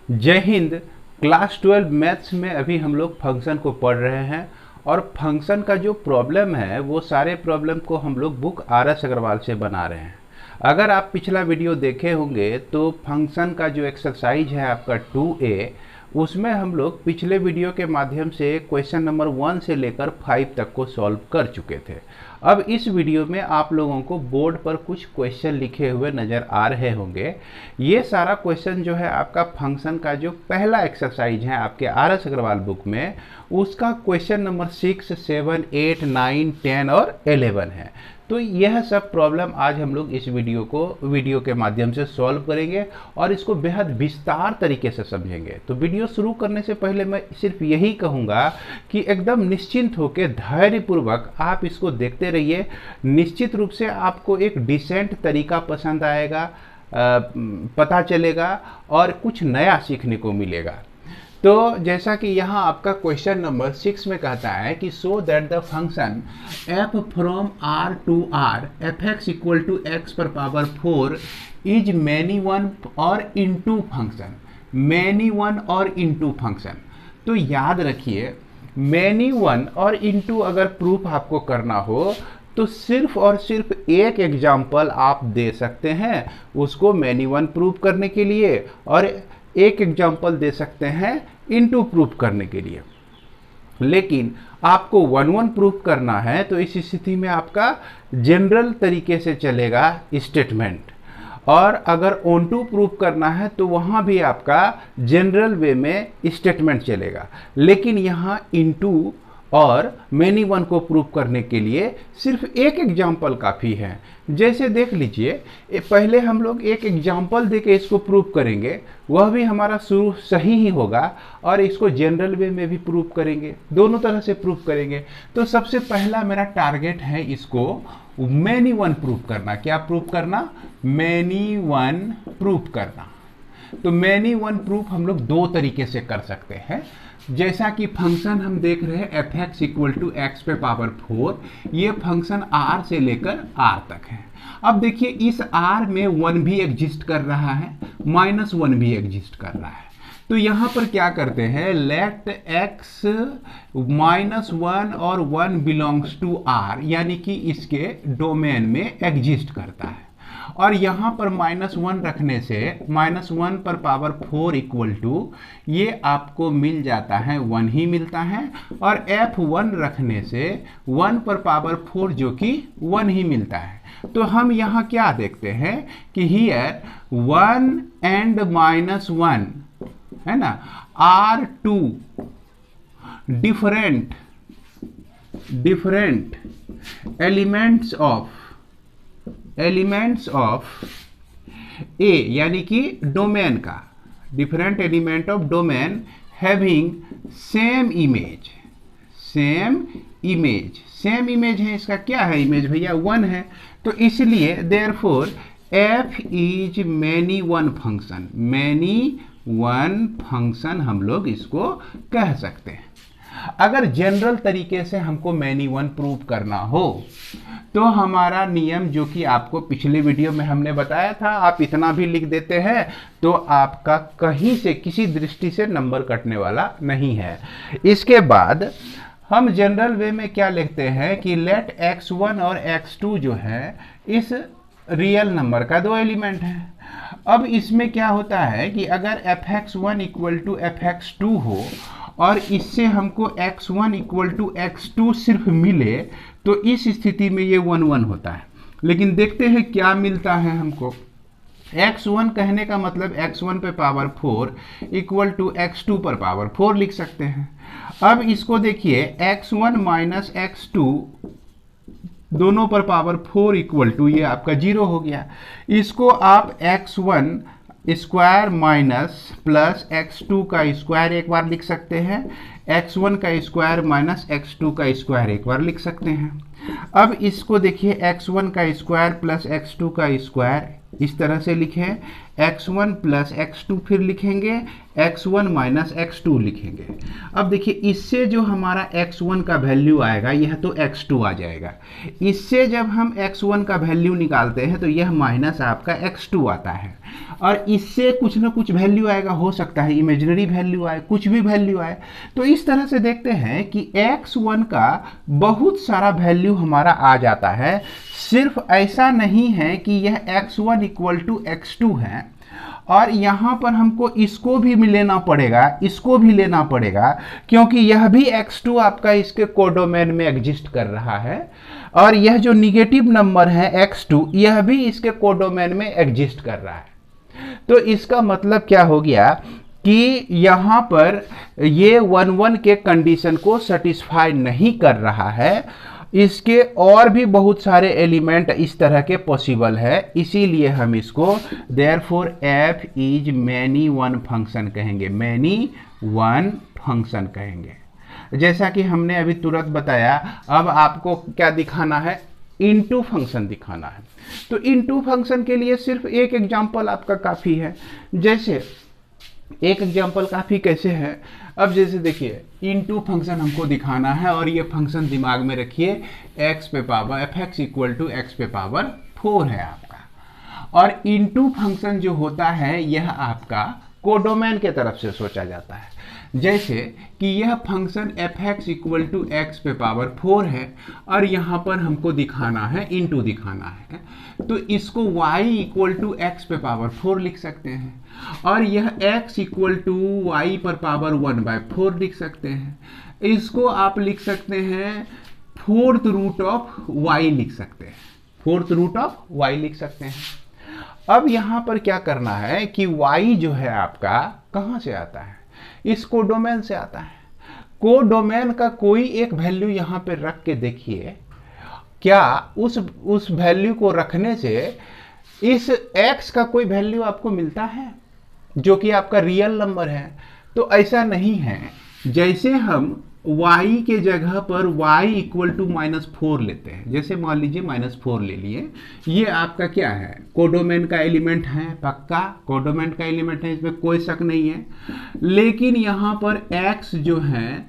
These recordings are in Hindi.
जय हिंद। क्लास 12 मैथ्स में अभी हम लोग फंक्शन को पढ़ रहे हैं और फंक्शन का जो प्रॉब्लम है वो सारे प्रॉब्लम को हम लोग बुक आर एस अग्रवाल से बना रहे हैं। अगर आप पिछला वीडियो देखे होंगे तो फंक्शन का जो एक्सरसाइज है आपका 2A, उसमें हम लोग पिछले वीडियो के माध्यम से क्वेश्चन नंबर 1 से लेकर 5 तक को सॉल्व कर चुके थे। अब इस वीडियो में आप लोगों को बोर्ड पर कुछ क्वेश्चन लिखे हुए नज़र आ रहे होंगे। ये सारा क्वेश्चन जो है आपका फंक्शन का जो पहला एक्सरसाइज है आपके आर एस अग्रवाल बुक में, उसका क्वेश्चन नंबर 6, 7, 8, 9, 10 और 11 है। तो यह सब प्रॉब्लम आज हम लोग इस वीडियो के माध्यम से सॉल्व करेंगे और इसको बेहद विस्तार तरीके से समझेंगे। तो वीडियो शुरू करने से पहले मैं सिर्फ यही कहूँगा कि एकदम निश्चिंत होकर धैर्यपूर्वक आप इसको देखते रहिए। निश्चित रूप से आपको एक डिसेंट तरीका पसंद आएगा, पता चलेगा और कुछ नया सीखने को मिलेगा। तो जैसा कि यहाँ आपका क्वेश्चन नंबर 6 में कहता है कि so that the function f from r to r fx equal to x पर पावर 4 इज मैनी वन और इनटू फंक्शन। मैनी वन और इनटू फंक्शन, तो याद रखिए मैनी वन और इनटू अगर प्रूफ आपको करना हो तो सिर्फ और सिर्फ एक एग्जाम्पल आप दे सकते हैं उसको मैनी वन प्रूफ करने के लिए, और एक एग्जाम्पल दे सकते हैं इनटू प्रूफ करने के लिए। लेकिन आपको 1-1 प्रूफ करना है तो इस स्थिति में आपका जनरल तरीके से चलेगा स्टेटमेंट, और अगर ऑन टू प्रूफ करना है तो वहाँ भी आपका जनरल वे में स्टेटमेंट चलेगा। लेकिन यहाँ इनटू और मैनी वन को प्रूफ करने के लिए सिर्फ एक एग्जाम्पल काफ़ी है। जैसे देख लीजिए, पहले हम लोग एक एग्जाम्पल देके इसको प्रूफ करेंगे, वह भी हमारा शुरू सही ही होगा, और इसको जनरल वे में भी प्रूफ करेंगे, दोनों तरह से प्रूफ करेंगे। तो सबसे पहला मेरा टारगेट है इसको मैनी वन प्रूफ करना। क्या प्रूफ करना? मैनी वन प्रूफ करना। तो मैनी वन प्रूफ हम लोग दो तरीके से कर सकते हैं। जैसा कि फंक्शन हम देख रहे हैं f x equal to x पे पावर 4, ये फंक्शन r से लेकर r तक है। अब देखिए इस r में 1 भी एग्जिस्ट कर रहा है, -1 भी एग्जिस्ट कर रहा है। तो यहाँ पर क्या करते हैं, लेट x -1 और 1 बिलोंग्स टू r, यानी कि इसके डोमेन में एग्जिस्ट करता है। और यहाँ पर -1 रखने से -1 पर पावर 4 इक्वल टू ये आपको मिल जाता है 1 ही मिलता है, और f1 रखने से 1 पर पावर 4 जो कि 1 ही मिलता है। तो हम यहाँ क्या देखते हैं कि हियर 1 एंड -1 है ना, are two different elements of A, यानी कि डोमेन का, different element of domain having same image है। इसका क्या है इमेज भैया? 1 है। तो इसलिए therefore f is many one function. Many one function हम लोग इसको कह सकते हैं। अगर जनरल तरीके से हमको मैनी वन प्रूव करना हो तो हमारा नियम, जो कि आपको पिछले वीडियो में हमने बताया था, आप इतना भी लिख देते हैं तो आपका कहीं से किसी दृष्टि से नंबर कटने वाला नहीं है। इसके बाद हम जनरल वे में क्या लिखते हैं कि लेट x1 और x2 जो है इस रियल नंबर का 2 एलिमेंट है। अब इसमें क्या होता है कि अगर fx1 इक्वल टू fx2 हो और इससे हमको x1 इक्वल टू x2 सिर्फ मिले तो इस स्थिति में ये 1-1 होता है। लेकिन देखते हैं क्या मिलता है हमको। x1 कहने का मतलब x1 पे पावर 4 इक्वल टू x2 पर पावर 4 लिख सकते हैं। अब इसको देखिए x1 माइनस x2 दोनों पर पावर 4 इक्वल टू ये आपका 0 हो गया। इसको आप x1 square minus plus x2 का स्क्वायर एक बार लिख सकते हैं, x1 का स्क्वायर माइनस x2 का स्क्वायर एक बार लिख सकते हैं। अब इसको देखिए x1 का स्क्वायर प्लस x2 का स्क्वायर इस तरह से लिखें, x1 प्लस x2 फिर लिखेंगे, x1 माइनस x2 लिखेंगे। अब देखिए इससे जो हमारा x1 का वैल्यू आएगा यह तो x2 आ जाएगा, इससे जब हम x1 का वैल्यू निकालते हैं तो यह माइनस आपका x2 आता है, और इससे कुछ ना कुछ वैल्यू आएगा, हो सकता है इमेजिनरी वैल्यू आए, कुछ भी वैल्यू आए। तो इस तरह से देखते हैं कि x1 का बहुत सारा वैल्यू हमारा आ जाता है। सिर्फ ऐसा नहीं है कि यह x1 इक्वल टू x2 है, और यहाँ पर हमको इसको भी लेना पड़ेगा, इसको भी लेना पड़ेगा, क्योंकि यह भी x2 आपका इसके कोडोमेन में एग्जिस्ट कर रहा है, और यह जो निगेटिव नंबर है x2 यह भी इसके कोडोमेन में एग्जिस्ट कर रहा है। तो इसका मतलब क्या हो गया कि यहाँ पर ये 1-1 के कंडीशन को सेटिस्फाई नहीं कर रहा है, इसके और भी बहुत सारे एलिमेंट इस तरह के पॉसिबल है, इसीलिए हम इसको therefore f is many one function कहेंगे, मैनी वन फंक्शन कहेंगे। जैसा कि हमने अभी तुरंत बताया, अब आपको क्या दिखाना है, इनटू फंक्शन दिखाना है। तो इनटू फंक्शन के लिए सिर्फ एक एग्जांपल आपका काफ़ी है। जैसे एक एग्जांपल काफ़ी कैसे है, अब जैसे देखिए इनटू फंक्शन हमको दिखाना है, और ये फंक्शन दिमाग में रखिए, x पे power f(x) equal to x पे पावर 4 है आपका, और इनटू फंक्शन जो होता है यह आपका कोडोमेन के तरफ से सोचा जाता है। जैसे कि यह function f(x) equal to x पे पावर 4 है, और यहाँ पर हमको दिखाना है, इनटू दिखाना है, तो इसको y इक्वल टू x पे पावर 4 लिख सकते हैं, और यह x इक्वल टू y पर पावर 1/4 लिख सकते हैं। इसको आप लिख सकते हैं फोर्थ रूट ऑफ y लिख सकते हैं, फोर्थ रूट ऑफ y लिख सकते हैं। अब यहाँ पर क्या करना है कि y जो है आपका कहाँ से आता है, इस कोडोमेन से आता है। कोडोमेन का कोई एक वैल्यू यहाँ पे रख के देखिए, क्या उस वैल्यू को रखने से इस x का कोई वैल्यू आपको मिलता है जो कि आपका रियल नंबर है? तो ऐसा नहीं है। जैसे हम y के जगह पर y इक्वल टू -4 लेते हैं, जैसे मान लीजिए -4 ले लिए, ये आपका क्या है, कोडोमेन का एलिमेंट है, पक्का कोडोमेन का एलिमेंट है, इसमें कोई शक नहीं है। लेकिन यहाँ पर x जो है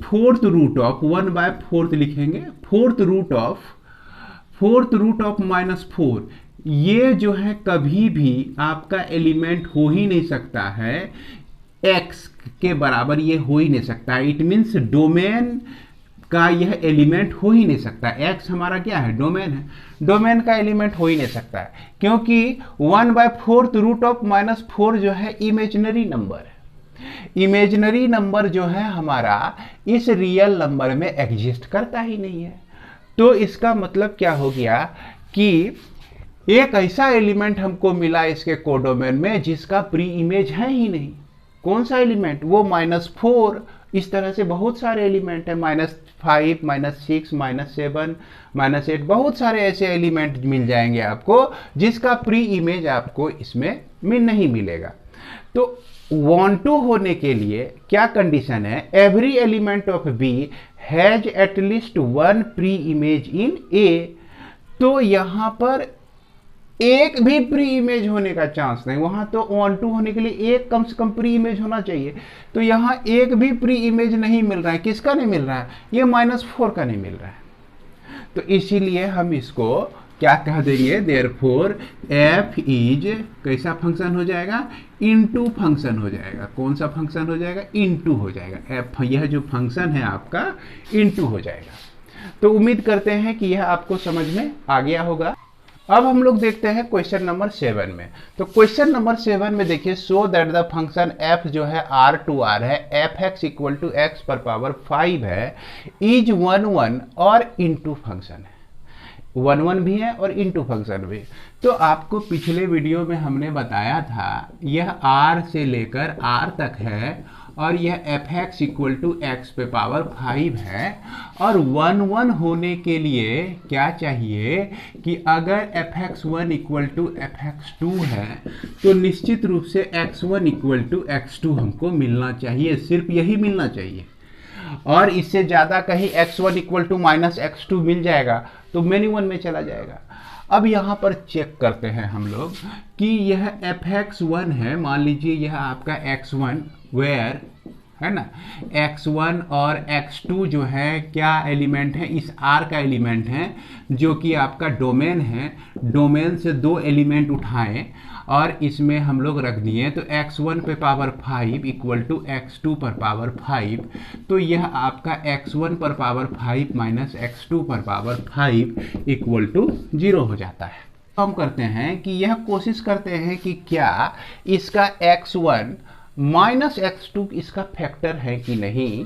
फोर्थ रूट ऑफ 1/4 लिखेंगे, फोर्थ रूट ऑफ -4, ये जो है कभी भी आपका एलिमेंट हो ही नहीं सकता है, x के बराबर ये हो ही नहीं सकता है। इट मीन्स डोमेन का यह एलिमेंट हो ही नहीं सकता। x हमारा क्या है, डोमेन है, डोमेन का एलिमेंट हो ही नहीं सकता है, क्योंकि 1/4 रूट ऑफ -4 जो है इमेजिनरी नंबर है। इमेजिनरी नंबर जो है हमारा इस रियल नंबर में एग्जिस्ट करता ही नहीं है। तो इसका मतलब क्या हो गया कि एक ऐसा एलिमेंट हमको मिला इसके कोडोमेन में जिसका प्री इमेज है ही नहीं। कौन सा एलिमेंट, वो -4। इस तरह से बहुत सारे एलिमेंट है, -5, -6, -7, -8, बहुत सारे ऐसे एलिमेंट मिल जाएंगे आपको जिसका प्री इमेज आपको इसमें नहीं मिलेगा। तो want to होने के लिए क्या कंडीशन है, every element of B has at least one pre image in A। तो यहाँ पर एक भी प्री इमेज होने का चांस नहीं, वहां तो want to होने के लिए एक कम से कम प्री इमेज होना चाहिए। तो यहाँ एक भी प्री इमेज नहीं मिल रहा है। किसका नहीं मिल रहा है, ये -4 का नहीं मिल रहा है। तो इसीलिए हम इसको क्या कह देंगे, देयरफॉर f इज कैसा फंक्शन हो जाएगा, इनटू फंक्शन हो जाएगा। कौन सा फंक्शन हो जाएगा, इनटू हो जाएगा। f यह जो फंक्शन है आपका इनटू हो जाएगा। तो उम्मीद करते हैं कि यह आपको समझ में आ गया होगा। अब हम लोग देखते हैं क्वेश्चन नंबर 7 में। तो क्वेश्चन नंबर 7 में देखिए, सो दैट द फंक्शन f जो है R है, f(x) इक्वल टू x पर पावर 5 है, इज 1-1 और इनटू फंक्शन है। 1-1 भी है और इनटू फंक्शन भी। तो आपको पिछले वीडियो में हमने बताया था यह r से लेकर r तक है, और यह f(x) इक्वल टू x पे पावर 5 है, और 1-1 होने के लिए क्या चाहिए कि अगर f(x1) इक्वल टू f(x2) है तो निश्चित रूप से x1 इक्वल टू x2 हमको मिलना चाहिए, सिर्फ यही मिलना चाहिए। और इससे ज़्यादा कहीं x1 इक्वल टू -x2 मिल जाएगा तो मेनी वन में चला जाएगा। अब यहाँ पर चेक करते हैं हम लोग कि यह fx1 है, मान लीजिए यह आपका x1 वेयर है ना, x1 और x2 जो है क्या एलिमेंट है, इस R का एलिमेंट है जो कि आपका डोमेन है। डोमेन से दो एलिमेंट उठाएं और इसमें हम लोग रख दिए, तो x1 पे पावर 5 इक्वल टू x2 पर पावर 5, तो यह आपका x1 पर पावर 5 माइनस x2 पर पावर 5 इक्वल टू 0 हो जाता है। हम करते हैं कि यह कोशिश करते हैं कि क्या इसका x1 माइनस x2 इसका फैक्टर है कि नहीं।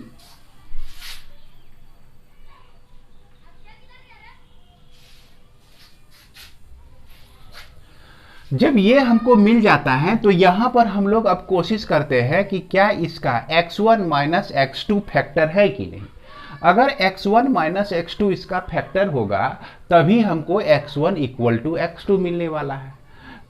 जब ये हमको मिल जाता है तो यहां पर हम लोग अब कोशिश करते हैं कि क्या इसका x1 माइनस x2 फैक्टर है कि नहीं। अगर x1 माइनस x2 इसका फैक्टर होगा तभी हमको x1 इक्वल टू x2 मिलने वाला है।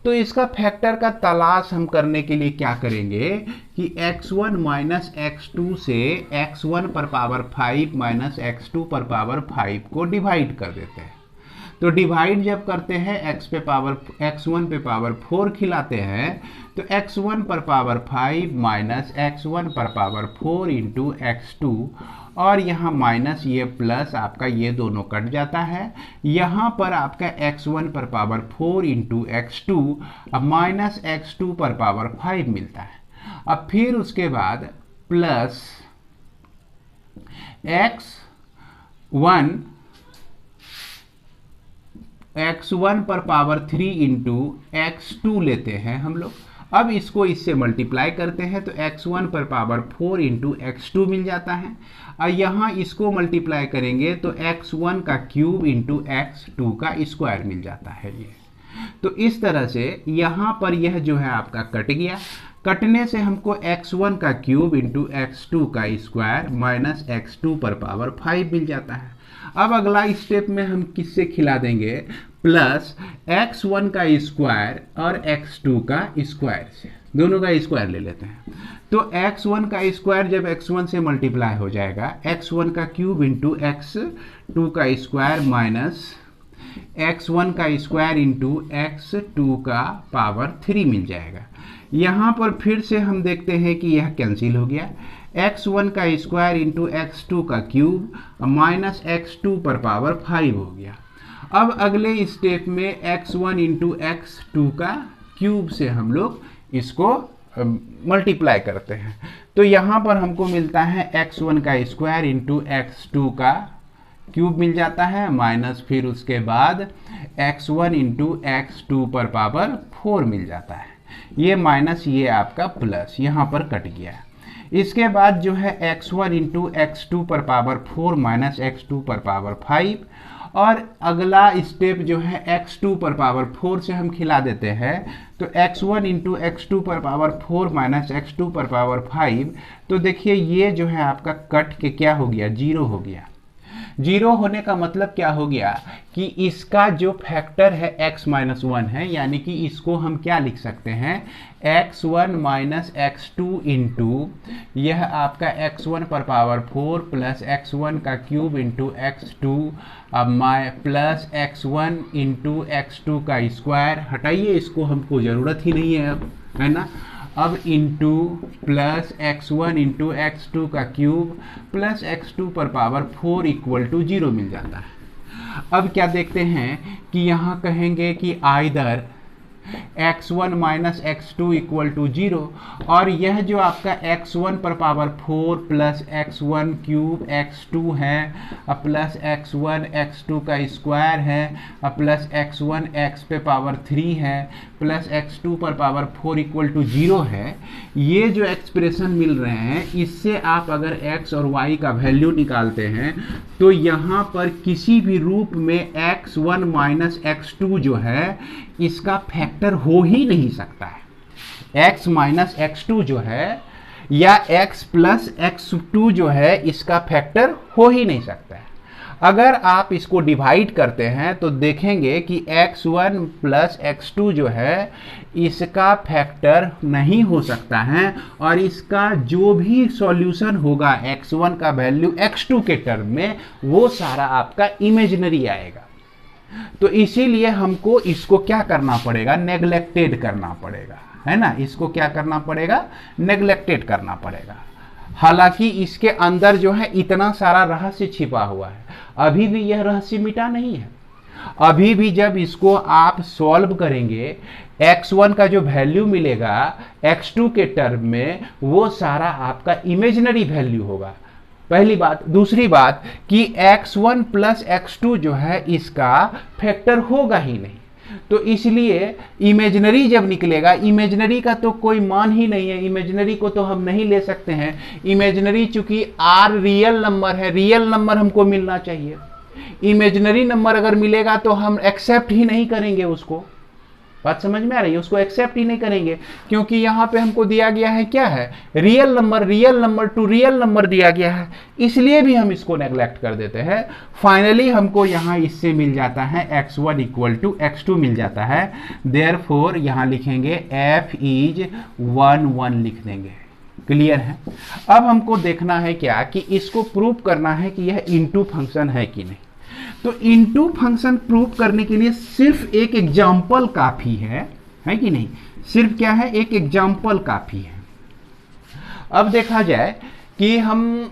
तो इसका फैक्टर का तलाश हम करने के लिए क्या करेंगे कि x1 माइनस x2 से x1 पर पावर 5 माइनस x2 पर पावर 5 को डिवाइड कर देते हैं। तो डिवाइड जब करते हैं x1 पे पावर 4 खिलाते हैं तो x1 पर पावर 5 माइनस x1 पर पावर 4 इंटू x2, और यहाँ माइनस ये प्लस आपका ये दोनों कट जाता है। यहाँ पर आपका x1 पर पावर 4 इंटू x2 अब माइनस x2 पर पावर 5 मिलता है। अब फिर उसके बाद प्लस x1 पर पावर 3 इंटू x2 लेते हैं हम लोग। अब इसको इससे मल्टीप्लाई करते हैं तो x1 पर पावर 4 इंटू x2 मिल जाता है, और यहाँ इसको मल्टीप्लाई करेंगे तो x1 का क्यूब इंटू x2 का स्क्वायर मिल जाता है ये। तो इस तरह से यहाँ पर यह जो है आपका कट गया। कटने से हमको x1 का क्यूब इंटू x2 का स्क्वायर माइनस x2 पर पावर 5 मिल जाता है। अब अगला स्टेप में हम किससे खिला देंगे, प्लस x1 का स्क्वायर और x2 का स्क्वायर से, दोनों का स्क्वायर ले लेते हैं। तो x1 का स्क्वायर जब x1 से मल्टीप्लाई हो जाएगा, x1 का क्यूब इंटू x2 का स्क्वायर माइनस x1 का स्क्वायर इंटू x2 का पावर 3 मिल जाएगा। यहाँ पर फिर से हम देखते हैं कि यह कैंसिल हो गया। x1 का स्क्वायर इंटू x2 का क्यूब माइनस x2 पर पावर 5 हो गया। अब अगले स्टेप में x1 इंटू x2 का क्यूब से हम लोग इसको मल्टीप्लाई करते हैं, तो यहाँ पर हमको मिलता है x1 का स्क्वायर इंटू x2 का क्यूब मिल जाता है, माइनस फिर उसके बाद x1 इंटू x2 पर पावर 4 मिल जाता है। ये माइनस ये आपका प्लस यहाँ पर कट गया। इसके बाद जो है x1 इंटू x2 पर पावर 4 माइनस x2 पर पावर 5, और अगला स्टेप जो है x2 पर पावर 4 से हम खिला देते हैं, तो x1 इंटू x2 पर पावर 4 माइनस x2 पर पावर 5, तो देखिए ये जो है आपका कट के क्या हो गया, 0 हो गया। 0 होने का मतलब क्या हो गया कि इसका जो फैक्टर है x माइनस 1 है, यानी कि इसको हम क्या लिख सकते हैं, x1 माइनस x2 इंटू यह आपका x1 पर पावर 4 प्लस x1 का cube into x2 plus x1 into x2 का स्क्वायर, हटाइए इसको, हमको ज़रूरत ही नहीं है अब, है ना। अब into plus x1 into x2 का क्यूब प्लस x2 पर पावर 4 इक्वल टू 0 मिल जाता है। अब क्या देखते हैं कि यहाँ कहेंगे कि either x1 minus x2 equal to 0, और यह जो आपका x1 पर power 4 plus x1 cube x2 है प्लस x1 x2 का स्क्वायर है प्लस x1 x पे पावर 3 है प्लस x2 पर पावर 4 इक्वल टू 0 है। ये जो एक्सप्रेशन मिल रहे हैं इससे आप अगर x और y का वैल्यू निकालते हैं तो यहाँ पर किसी भी रूप में x1 माइनस x2 जो है इसका फैक्टर हो ही नहीं सकता है। x माइनस x2 जो है या x प्लस x2 जो है इसका फैक्टर हो ही नहीं सकता है। अगर आप इसको डिवाइड करते हैं तो देखेंगे कि x1 प्लस x2 जो है इसका फैक्टर नहीं हो सकता है, और इसका जो भी सॉल्यूशन होगा x1 का वैल्यू x2 के टर्म में वो सारा आपका इमेजिनरी आएगा। तो इसीलिए हमको इसको क्या करना पड़ेगा, नेग्लेक्टेड करना पड़ेगा, है ना। इसको क्या करना पड़ेगा, नेग्लेक्टेड करना पड़ेगा। हालांकि इसके अंदर जो है इतना सारा रहस्य छिपा हुआ है, अभी भी यह रहस्य मिटा नहीं है। अभी भी जब इसको आप सॉल्व करेंगे, x1 का जो वैल्यू मिलेगा x2 के टर्म में, वो सारा आपका इमेजिनरी वैल्यू होगा, पहली बात। दूसरी बात कि x1 प्लस x2 जो है इसका फैक्टर होगा ही नहीं, तो इसलिए इमेजिनरी जब निकलेगा, इमेजिनरी का तो कोई मान ही नहीं है, इमेजिनरी को तो हम नहीं ले सकते हैं। इमेजिनरी चूंकि r रियल नंबर है, रियल नंबर हमको मिलना चाहिए। इमेजिनरी नंबर अगर मिलेगा तो हम एक्सेप्ट ही नहीं करेंगे उसको, बात समझ में आ रही है, उसको एक्सेप्ट ही नहीं करेंगे, क्योंकि यहाँ पे हमको दिया गया है क्या है, real number two real number दिया गया है, इसलिए भी हम इसको नेग्लेक्ट कर देते हैं। फाइनली हमको यहाँ इससे मिल जाता है x1 इक्वल टू x2 मिल जाता है। देयरफॉर यहाँ लिखेंगे f इज 1 1 लिख देंगे। क्लियर है। अब हमको देखना है क्या कि इसको प्रूव करना है कि यह इनटू फंक्शन है कि नहीं। तो इनटू फंक्शन प्रूव करने के लिए सिर्फ एक एग्जाम्पल काफी है कि नहीं, सिर्फ क्या है, एक एग्जाम्पल काफी है। अब देखा जाए कि हम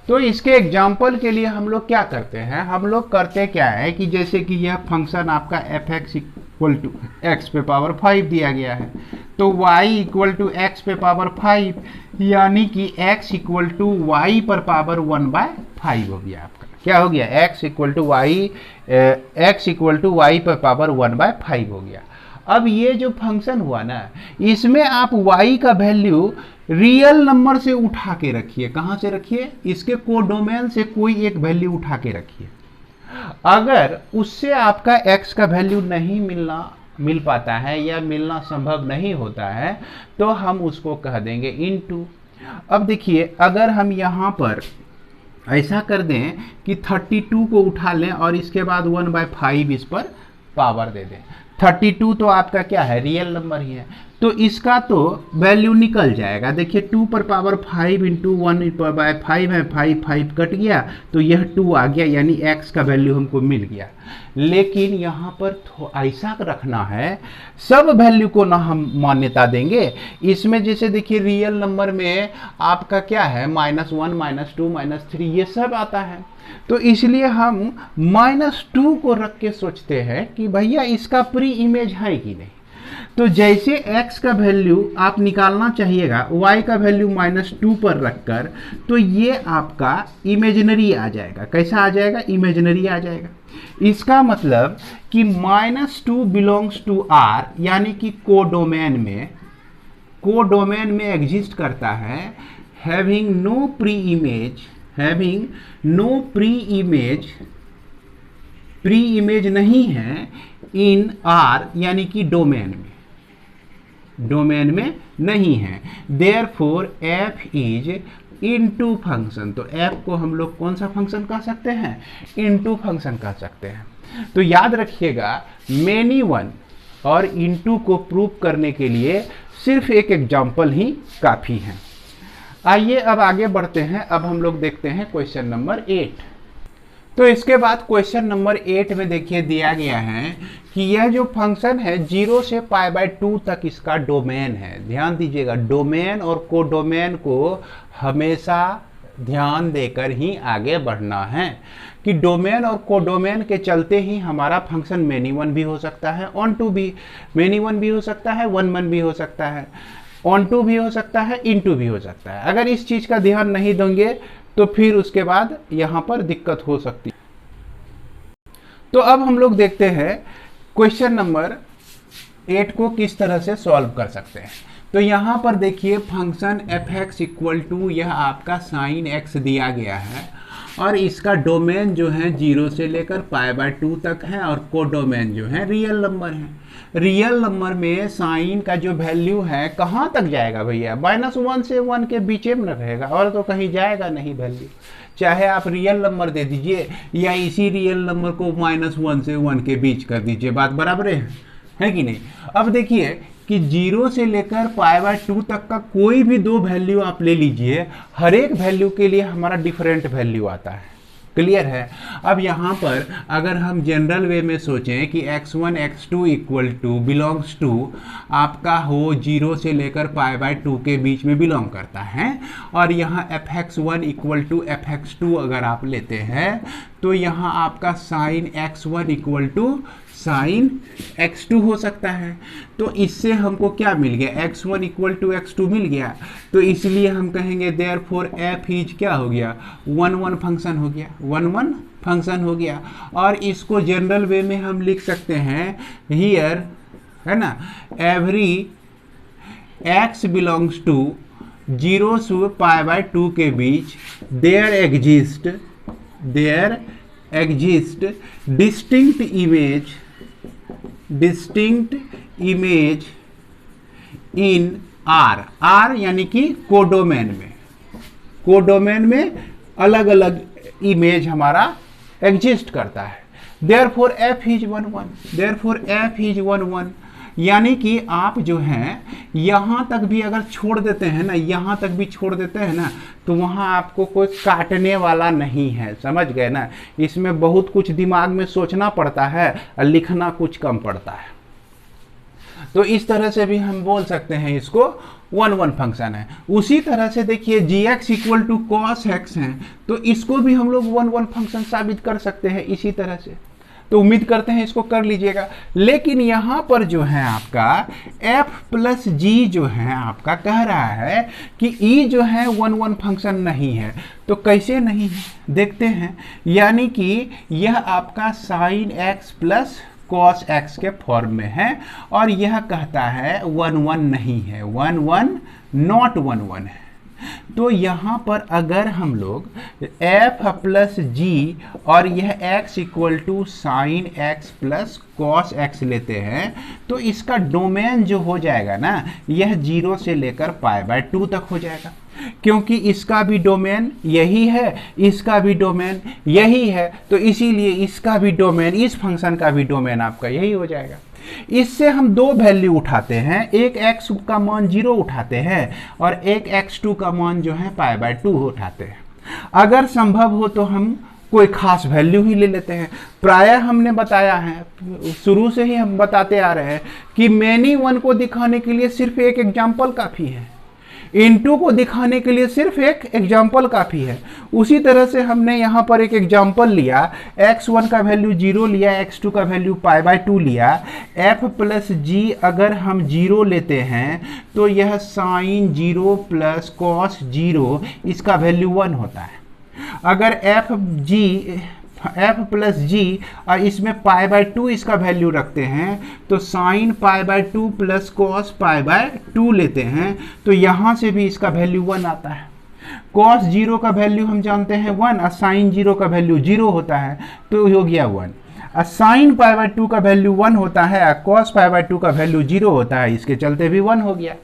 तो इसके एग्जाम्पल के लिए हम लोग क्या करते हैं, हम लोग करते क्या है कि जैसे कि यह फंक्शन आपका f x equal to x पे पावर 5 दिया गया है, तो y इक्वल टू एक्स पे पावर 5, यानी कि x इक्वल टू वाई पर पावर 1/5 हो गया आपका। क्या हो गया, x इक्वल टू वाई पर पावर 1/5 हो गया। अब ये जो फंक्शन हुआ ना, इसमें आप y का वैल्यू रियल नंबर से उठा के रखिए। कहाँ से रखिए, इसके कोडोमेन से कोई एक वैल्यू उठा के रखिए। अगर उससे आपका x का वैल्यू नहीं मिल पाता है या मिलना संभव नहीं होता है, तो हम उसको कह देंगे इनटू। अब देखिए, अगर हम यहाँ पर ऐसा कर दें कि 32 को उठा लें और इसके बाद 1/5 इस पर पावर दे दें। 32 तो आपका क्या है, रियल नंबर ही है, तो इसका तो वैल्यू निकल जाएगा। देखिए 2 पर पावर 5 इंटू 1/5 है, 5 कट गया तो यह 2 आ गया, यानी x का वैल्यू हमको मिल गया। लेकिन यहाँ पर ऐसा रखना है, सब वैल्यू को ना हम मान्यता देंगे। इसमें जैसे देखिए रियल नंबर में आपका क्या है, -1 -2 -3 ये सब आता है, तो इसलिए हम -2 को रख के सोचते हैं कि भैया इसका प्री इमेज है कि नहीं। तो जैसे x का वैल्यू आप निकालना चाहिएगा, y का वैल्यू -2 पर रखकर, तो ये आपका इमेजिनरी आ जाएगा। कैसा आ जाएगा, इमेजिनरी आ जाएगा। इसका मतलब कि -2 बिलोंग्स टू r, यानी कि कोडोमेन में एग्जिस्ट करता है, हैविंग नो प्री इमेज नहीं है इन r, यानी कि डोमेन में नहीं है। Therefore f is into function. तो f को हम लोग कौन सा फंक्शन कह सकते हैं, इनटू फंक्शन कह सकते हैं। तो याद रखिएगा, मेनी वन और इनटू को प्रूव करने के लिए सिर्फ एक एग्जाम्पल ही काफी है। आइए अब आगे बढ़ते हैं। अब हम लोग देखते हैं क्वेश्चन नंबर 8। तो इसके बाद क्वेश्चन नंबर 8 में देखिए दिया गया है कि यह जो फंक्शन है 0 से π/2 तक इसका डोमेन है। ध्यान दीजिएगा, डोमेन और कोडोमेन को हमेशा ध्यान देकर ही आगे बढ़ना है कि डोमेन और कोडोमेन के चलते ही हमारा फंक्शन मेनी वन भी हो सकता है, ऑन टू भी मेनी वन भी हो सकता है, 1 1 भी हो सकता है, ऑन टू भी हो सकता है, इनटू भी हो सकता है। अगर इस चीज का ध्यान नहीं देंगे तो फिर उसके बाद यहां पर दिक्कत हो सकती है। तो अब हम लोग देखते हैं क्वेश्चन नंबर 8 को किस तरह से सॉल्व कर सकते हैं। तो यहां पर देखिए फंक्शन f(x) इक्वल टू यह आपका sin x दिया गया है और इसका डोमेन जो है 0 से लेकर π/2 तक है और कोडोमेन जो है रियल नंबर है। रियल नंबर में साइन का जो वैल्यू है कहाँ तक जाएगा भैया, -1 से 1 के बीच में न रहेगा और तो कहीं जाएगा नहीं वैल्यू। चाहे आप रियल नंबर दे दीजिए या इसी रियल नंबर को -1 से 1 के बीच कर दीजिए, बात बराबर है कि नहीं। अब देखिए कि 0 से लेकर π/2 तक का कोई भी दो वैल्यू आप ले लीजिए, हर एक वैल्यू के लिए हमारा डिफरेंट वैल्यू आता है। क्लियर है। अब यहाँ पर अगर हम जनरल वे में सोचें कि x1 x2 equal two belongs to आपका हो 0 से लेकर π/2 के बीच में बिलोंग करता है, और यहाँ fx1 इक्वल टू fx2 अगर आप लेते हैं तो यहाँ आपका sign x1 equal to sign x2 हो सकता है। तो इससे हमको क्या मिल गया, x1 इक्वल टू x2 मिल गया। तो इसलिए हम कहेंगे देयरफॉर f इज क्या हो गया, 1 फंक्शन हो गया, 1 फंक्शन हो गया। और इसको जनरल वे में हम लिख सकते हैं हियर, है ना, एवरी x बिलोंग्स टू 0 से π/2 के बीच there exist distinct image in R यानी कि कोडोमेन में अलग अलग इमेज हमारा एग्जिस्ट करता है। देयरफॉर f इज 1 यानी कि आप जो हैं यहाँ तक भी अगर छोड़ देते हैं ना, यहाँ तक भी छोड़ देते हैं ना, तो वहाँ आपको कोई काटने वाला नहीं है। समझ गए ना। इसमें बहुत कुछ दिमाग में सोचना पड़ता है और लिखना कुछ कम पड़ता है। तो इस तरह से भी हम बोल सकते हैं इसको 1 फंक्शन है। उसी तरह से देखिए gx equal to cos x है, तो इसको भी हम लोग 1 फंक्शन साबित कर सकते हैं इसी तरह से। तो उम्मीद करते हैं इसको कर लीजिएगा। लेकिन यहाँ पर जो है आपका f प्लस जी जो है आपका कह रहा है कि e जो है 1 फंक्शन नहीं है। तो कैसे नहीं है देखते हैं। यानी कि यह आपका sine x plus cos x के फॉर्म में है, और यह कहता है 1 नहीं है, 1 नॉट 1 है। तो यहाँ पर अगर हम लोग f प्लस जी और यह x equal to sine x plus cos x लेते हैं, तो इसका डोमेन जो हो जाएगा ना, यह 0 से लेकर π/2 तक हो जाएगा। क्योंकि इसका भी डोमेन यही है, इसका भी डोमेन यही है, तो इसीलिए इसका भी डोमेन, इस फंक्शन का भी डोमेन आपका यही हो जाएगा। इससे हम दो वैल्यू उठाते हैं, एक x का मान 0 उठाते हैं और एक x2 का मान जो है π/2 उठाते हैं। अगर संभव हो तो हम कोई खास वैल्यू ही ले लेते हैं। प्रायः हमने बताया है, शुरू से ही हम बताते आ रहे हैं कि मैनी वन को दिखाने के लिए सिर्फ एक एग्जाम्पल काफ़ी है, इनटू को दिखाने के लिए सिर्फ एक एग्जाम्पल काफ़ी है। उसी तरह से हमने यहाँ पर एक एग्जाम्पल लिया, x1 का वैल्यू 0 लिया, x2 का वैल्यू π/2 लिया। f प्लस जी अगर हम 0 लेते हैं तो यह साइन 0 प्लस कॉस 0 इसका वैल्यू 1 होता है। अगर f प्लस जी और इसमें π/2 इसका वैल्यू रखते हैं तो साइन π/2 प्लस कॉस π/2 लेते हैं, तो यहाँ से भी इसका वैल्यू 1 आता है। कॉस 0 का वैल्यू हम जानते हैं 1 और साइन 0 का वैल्यू 0 होता है, तो हो गया 1। और साइन π/2 का वैल्यू 1 होता है और कॉस π/2 का वैल्यू 0 होता है, इसके चलते भी 1 हो गया।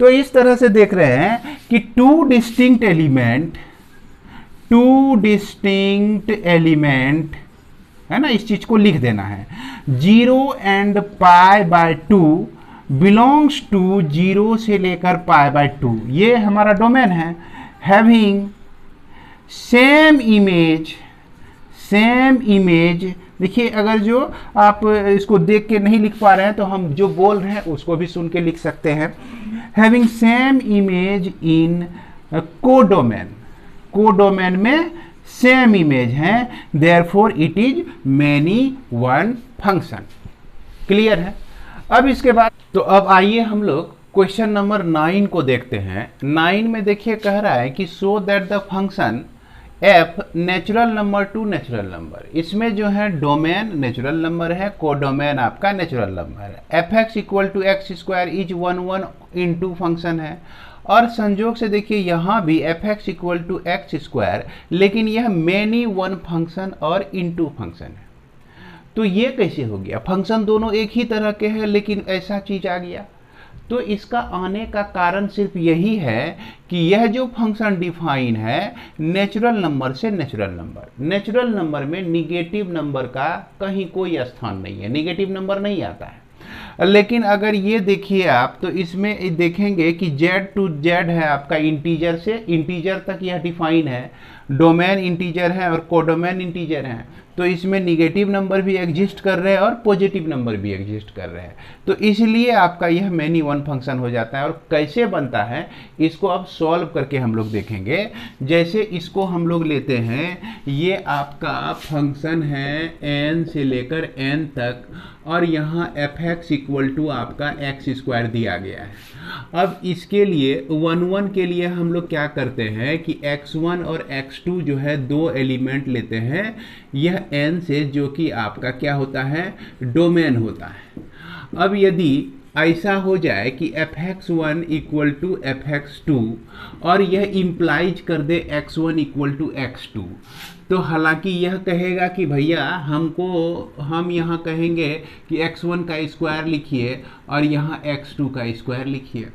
तो इस तरह से देख रहे हैं कि टू डिस्टिंक्ट एलिमेंट है ना, इस चीज को लिख देना है। 0 एंड π/2 बिलोंग्स टू 0 से लेकर π/2, ये हमारा डोमेन है। हैविंग सेम इमेज, देखिए अगर जो आप इसको देख के नहीं लिख पा रहे हैं तो हम जो बोल रहे हैं उसको भी सुन के लिख सकते हैं। Having same image in codomain में सेम इमेज है, therefore it is many one function. Clear है। अब इसके बाद तो अब आइए हम लोग क्वेश्चन नंबर 9 को देखते हैं। 9 में देखिए कह रहा है कि so that the function f natural number to natural number, इसमें जो है डोमेन नेचुरल नंबर है, कोडोमेन आपका नेचुरल नंबर है। fx equal to x square is 1 into function है, और संजोग से देखिए यहाँ भी fx equal to x square, लेकिन यह मैनी वन फंक्शन और इनटू फंक्शन है। तो ये कैसे हो गया, फंक्शन दोनों एक ही तरह के हैं लेकिन ऐसा चीज आ गया। तो इसका आने का कारण सिर्फ यही है कि यह जो फंक्शन डिफाइन है नेचुरल नंबर से नेचुरल नंबर में निगेटिव नंबर का कहीं कोई स्थान नहीं है, निगेटिव नंबर नहीं आता है। लेकिन अगर ये देखिए आप तो इसमें देखेंगे कि जेड टू जेड है आपका, इंटीजर से इंटीजर तक यह डिफाइन है, डोमेन इंटीजर है और कोडोमेन इंटीजर है। तो इसमें निगेटिव नंबर भी एग्जिस्ट कर रहे हैं और पॉजिटिव नंबर भी एग्जिस्ट कर रहे हैं। तो इसलिए आपका यह मैनी वन फंक्शन हो जाता है। और कैसे बनता है इसको अब सॉल्व करके हम लोग देखेंगे। जैसे इसको हम लोग लेते हैं, ये आपका फंक्शन है n से लेकर n तक, और यहाँ एफ एक्स इक्वल टू आपका एक्स स्क्वायर दिया गया है। अब इसके लिए 1 के लिए हम लोग क्या करते हैं कि x1 और x2 जो है दो एलिमेंट लेते हैं, यह n से, जो कि आपका क्या होता है, डोमेन होता है। अब यदि ऐसा हो जाए कि fx1 इक्वल टू fx2 और यह इम्प्लाइज कर दे x1 इक्वल टू x2, तो हालांकि यह कहेगा कि भैया हम यहाँ कहेंगे कि x1 का स्क्वायर लिखिए और यहाँ x2 का स्क्वायर लिखिए।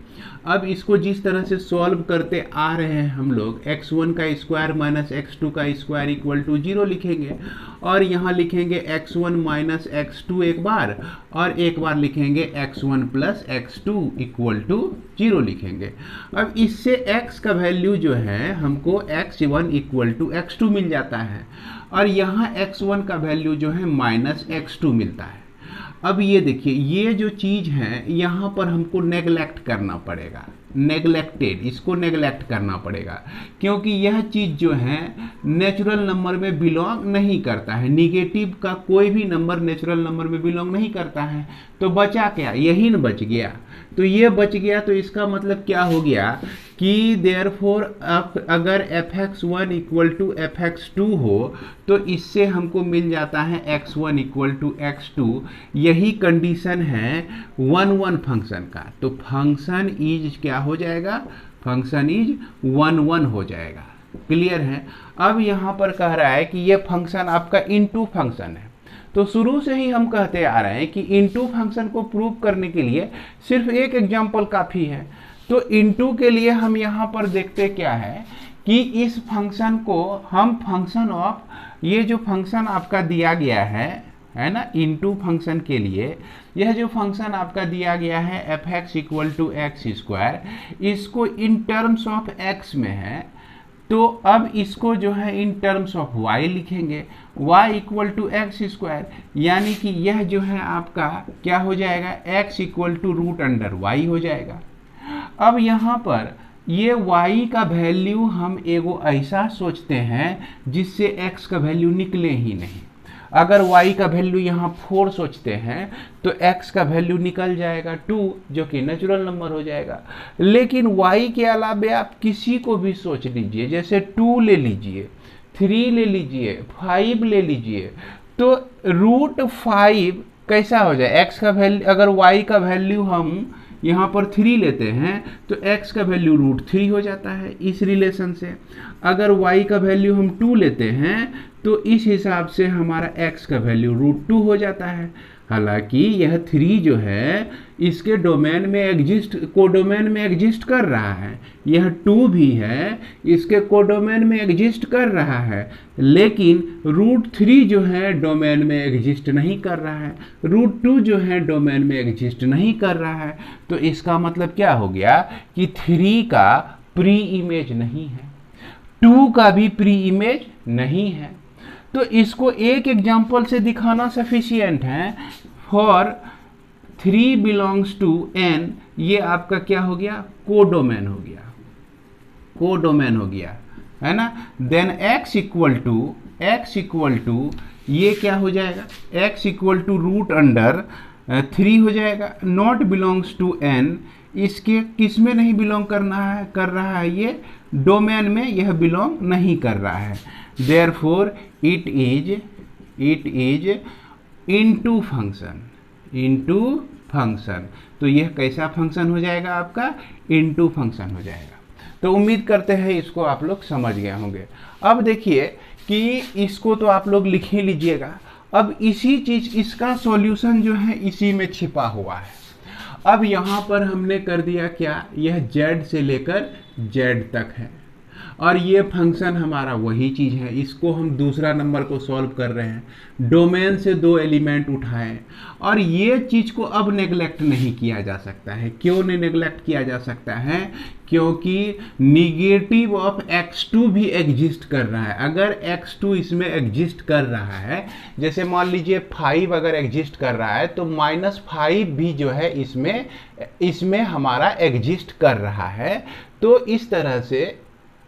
अब इसको जिस तरह से सॉल्व करते आ रहे हैं हम लोग, x1 का स्क्वायर माइनस x2 का स्क्वायर इक्वल टू 0 लिखेंगे, और यहाँ लिखेंगे x1 माइनस x2 एक बार, और एक बार लिखेंगे x1 plus x2 equal to 0 लिखेंगे। अब इससे x का वैल्यू जो है हमको x1 इक्वल टू x2 मिल जाता है, और यहाँ x1 का वैल्यू जो है माइनस x2 मिलता है। अब ये देखिए, ये जो चीज़ है यहाँ पर हमको नेगलेक्ट करना पड़ेगा, नेगलेक्टेड, इसको नेगलेक्ट करना पड़ेगा, क्योंकि यह चीज़ जो है नेचुरल नंबर में बिलोंग नहीं करता है। निगेटिव का कोई भी नंबर नेचुरल नंबर में बिलोंग नहीं करता है। तो बचा क्या, यही न बच गया। तो ये बच गया, तो इसका मतलब क्या हो गया कि देयरफॉर अगर fx1 इक्वल टू fx2 हो तो इससे हमको मिल जाता है x1 इक्वल टू x2। यही कंडीशन है 1 फंक्शन का। तो फंक्शन इज क्या हो जाएगा, फंक्शन इज 1 हो जाएगा। क्लियर है। अब यहाँ पर कह रहा है कि ये फंक्शन आपका इनटू फंक्शन है। तो शुरू से ही हम कहते आ रहे हैं कि इनटू फंक्शन को प्रूव करने के लिए सिर्फ एक एग्जाम्पल काफ़ी है। तो इनटू के लिए हम यहाँ पर देखते क्या है कि इस फंक्शन को हम फंक्शन ऑफ, ये जो फंक्शन आपका दिया गया है ना, इनटू फंक्शन के लिए यह जो फंक्शन आपका दिया गया है f x equal to x square, इसको इन टर्म्स ऑफ एक्स में है। तो अब इसको जो है इन टर्म्स ऑफ y लिखेंगे, y equal to x square, यानी कि यह जो है आपका क्या हो जाएगा, x equal to root under y हो जाएगा। अब यहाँ पर ये y का वैल्यू हम एगो ऐसा सोचते हैं जिससे x का वैल्यू निकले ही नहीं। अगर y का वैल्यू यहाँ 4 सोचते हैं तो x का वैल्यू निकल जाएगा 2, जो कि नेचुरल नंबर हो जाएगा। लेकिन y के अलावे आप किसी को भी सोच लीजिए, जैसे 2 ले लीजिए, 3 ले लीजिए, 5 ले लीजिए, तो रूट 5 कैसा हो जाए, x का वैल्यू, अगर y का वैल्यू हम यहाँ पर 3 लेते हैं तो x का वैल्यू रूट 3 हो जाता है इस रिलेशन से। अगर y का वैल्यू हम 2 लेते हैं तो इस हिसाब से हमारा x का वैल्यू रूट 2 हो जाता है। हालांकि यह 3 जो है इसके डोमेन में एग्जिस्ट, कोडोमेन में एग्जिस्ट कर रहा है, यह 2 भी है इसके कोडोमेन में एग्जिस्ट कर रहा है, लेकिन रूट 3 जो है डोमेन में एग्जिस्ट नहीं कर रहा है, रूट 2 जो है डोमेन में एग्जिस्ट नहीं कर रहा है। तो इसका मतलब क्या हो गया कि 3 का प्री इमेज नहीं है, 2 का भी प्री इमेज नहीं है। तो इसको एक एग्जाम्पल से दिखाना सफिशिएंट है। फॉर 3 बिलोंग्स टू n, ये आपका क्या हो गया, कोडोमेन हो गया, कोडोमेन हो गया, है ना। देन x इक्वल टू ये क्या हो जाएगा, x equal to root under 3 हो जाएगा। नॉट बिलोंग्स टू n, इसके किस में नहीं बिलोंग कर रहा है, ये डोमेन में यह बिलोंग नहीं कर रहा है। Therefore it is into function. तो यह कैसा फंक्शन हो जाएगा, आपका इनटू फंक्शन हो जाएगा। तो उम्मीद करते हैं इसको आप लोग समझ गए होंगे। अब देखिए कि इसको तो आप लोग लिख ही लीजिएगा। अब इसी चीज, इसका सॉल्यूशन जो है इसी में छिपा हुआ है। अब यहाँ पर हमने कर दिया क्या, यह z से लेकर z तक है। और ये फंक्शन हमारा वही चीज़ है, इसको हम दूसरा नंबर को सॉल्व कर रहे हैं, डोमेन से 2 एलिमेंट उठाएं। और ये चीज़ को अब नेग्लेक्ट नहीं किया जा सकता है। क्यों नहीं नेग्लेक्ट किया जा सकता है? क्योंकि निगेटिव ऑफ x2 भी एग्जिस्ट कर रहा है। अगर x2 इसमें एग्जिस्ट कर रहा है, जैसे मान लीजिए 5 अगर एग्जिस्ट कर रहा है, तो -5 भी जो है इसमें हमारा एग्जिस्ट कर रहा है। तो इस तरह से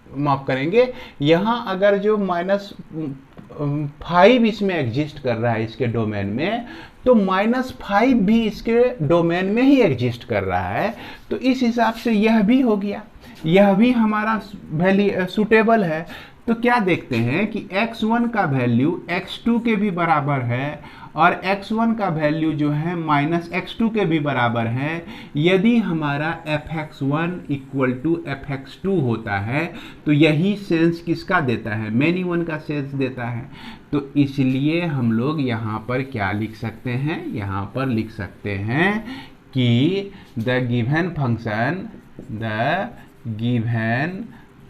माफ करेंगे, यहाँ अगर जो -5 इसमें एग्जिस्ट कर रहा है इसके डोमेन में, तो -5 भी इसके डोमेन में ही एग्जिस्ट कर रहा है। तो इस हिसाब से यह भी हो गया, यह भी हमारा वैल्यू सुटेबल है। तो क्या देखते हैं कि x1 का वैल्यू x2 के भी बराबर है और x1 का वैल्यू जो है -x2 के भी बराबर है। यदि हमारा fx1 = fx2 होता है तो यही सेंस किसका देता है? मैनी वन का सेंस देता है। तो इसलिए हम लोग यहाँ पर क्या लिख सकते हैं? यहाँ पर लिख सकते हैं कि the given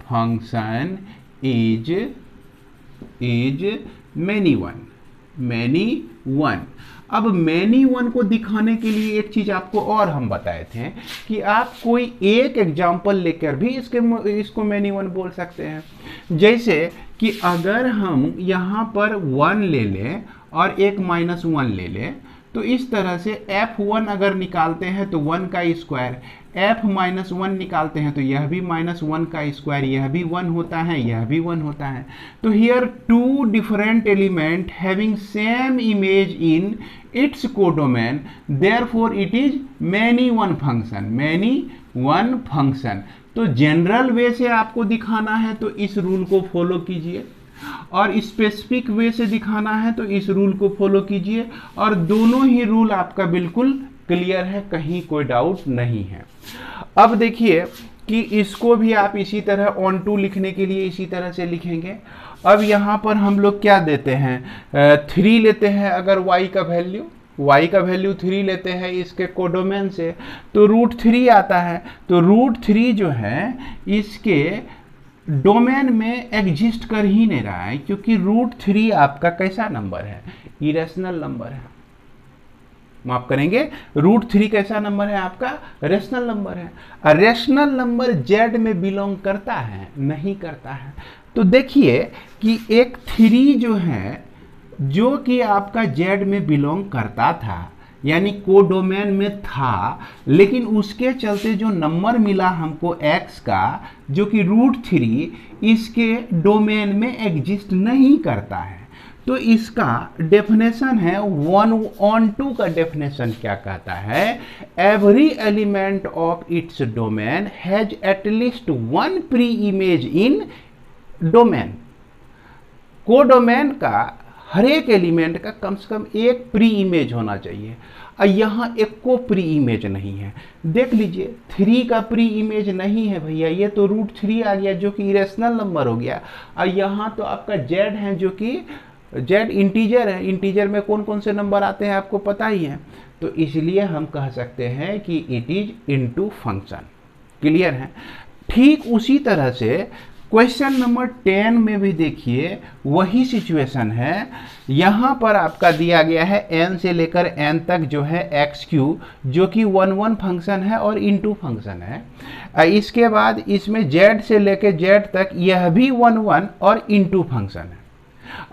function is many one. अब मैनी वन को दिखाने के लिए एक चीज आपको और हम बताए थे कि आप कोई एक एग्जाम्पल लेकर भी इसको मैनी वन बोल सकते हैं। जैसे कि अगर हम यहाँ पर 1 ले लें और एक -1 ले लें, तो इस तरह से f1 अगर निकालते हैं तो 1 का स्क्वायर, f-1 निकालते हैं तो यह भी -1 का स्क्वायर, यह भी 1 होता है, यह भी 1 होता है। तो here 2 different element having same image in its codomain, therefore it is many one function. तो जनरल वे से आपको दिखाना है तो इस रूल को फॉलो कीजिए, और स्पेसिफिक वे से दिखाना है तो इस रूल को फॉलो कीजिए, और दोनों ही रूल आपका बिल्कुल क्लियर है, कहीं कोई डाउट नहीं है। अब देखिए कि इसको भी आप इसी तरह ऑन टू लिखने के लिए इसी तरह से लिखेंगे। अब यहाँ पर हम लोग क्या देते हैं? 3 लेते हैं। अगर y का वैल्यू 3 लेते हैं इसके कोडोमेन से, तो √3 आता है। तो √3 जो है इसके डोमेन में एग्जिस्ट कर ही नहीं रहा है, क्योंकि √3 आपका कैसा नंबर है? इरेशनल नंबर है। माफ करेंगे, √3 कैसा नंबर है आपका? रेशनल नंबर है। और रेशनल नंबर जेड में बिलोंग करता है? नहीं करता है। तो देखिए कि एक 3 जो है, जो कि आपका जेड में बिलोंग करता था, यानी कोडोमेन में था, लेकिन उसके चलते जो नंबर मिला हमको x का, जो कि √3, इसके डोमेन में एग्जिस्ट नहीं करता है। तो इसका डेफिनेशन है 1/2 का डेफिनेशन क्या कहता है? Every element of its domain has at least 1 pre image in domain. Codomain का हर एक एलिमेंट का कम से कम एक प्री इमेज होना चाहिए, और यहाँ एक को प्री इमेज नहीं है। देख लीजिए 3 का प्री इमेज नहीं है भैया, ये तो √3 आ गया जो कि इरेशनल नंबर हो गया। और यहाँ तो आपका जेड है, जो कि जेड इंटीजर है। इंटीजर में कौन कौन से नंबर आते हैं आपको पता ही है। तो इसलिए हम कह सकते हैं कि it is into function. Clear है? ठीक उसी तरह से क्वेश्चन नंबर 10 में भी देखिए वही सिचुएशन है। यहाँ पर आपका दिया गया है n से लेकर n तक जो है x3, जो कि 1 फंक्शन है और इनटू फंक्शन है। इसके बाद इसमें z से लेकर z तक यह भी 1 और इनटू फंक्शन है।